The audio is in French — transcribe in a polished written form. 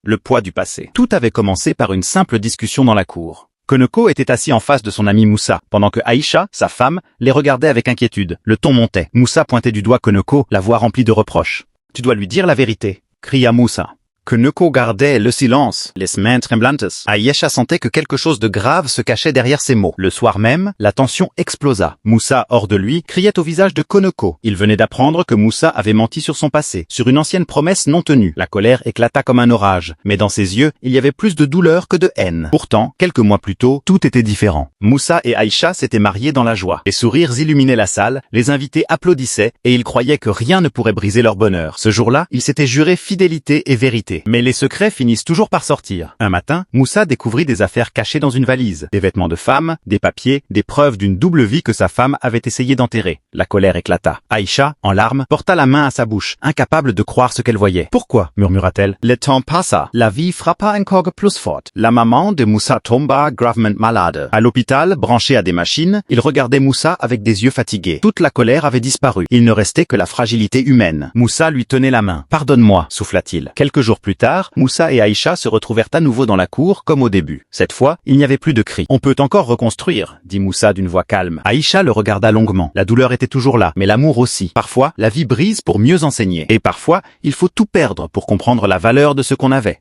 le poids du passé. Tout avait commencé par une simple discussion dans la cour. Koneko était assis en face de son ami Moussa, pendant que Aïcha, sa femme, les regardait avec inquiétude. Le ton montait. Moussa pointait du doigt Koneko, la voix remplie de reproches. « Tu dois lui dire la vérité », cria Moussa. Koneko gardait le silence, les mains tremblantes. Aïcha sentait que quelque chose de grave se cachait derrière ces mots. Le soir même, la tension explosa. Moussa, hors de lui, criait au visage de Koneko. Il venait d'apprendre que Moussa avait menti sur son passé, sur une ancienne promesse non tenue. La colère éclata comme un orage, mais dans ses yeux, il y avait plus de douleur que de haine. Pourtant, quelques mois plus tôt, tout était différent. Moussa et Aïcha s'étaient mariés dans la joie. Les sourires illuminaient la salle, les invités applaudissaient, et ils croyaient que rien ne pourrait briser leur bonheur. Ce jour-là, ils s'étaient jurés fidélité et vérité. Mais les secrets finissent toujours par sortir. Un matin, Moussa découvrit des affaires cachées dans une valise. Des vêtements de femme, des papiers, des preuves d'une double vie que sa femme avait essayé d'enterrer. La colère éclata. Aïcha, en larmes, porta la main à sa bouche, incapable de croire ce qu'elle voyait. « Pourquoi ?» murmura-t-elle. « Le temps passa. La vie frappa encore plus fort. La maman de Moussa tomba gravement malade. À l'hôpital, branché à des machines, il regardait Moussa avec des yeux fatigués. Toute la colère avait disparu. Il ne restait que la fragilité humaine. Moussa lui tenait la main. « Pardonne-moi » souffla-t-il. Quelques jours plus tard, Moussa et Aïcha se retrouvèrent à nouveau dans la cour, comme au début. Cette fois, il n'y avait plus de cris. « On peut encore reconstruire » dit Moussa d'une voix calme. Aïcha le regarda longuement. La douleur était toujours là, mais l'amour aussi. Parfois, la vie brise pour mieux enseigner. Et parfois, il faut tout perdre pour comprendre la valeur de ce qu'on avait.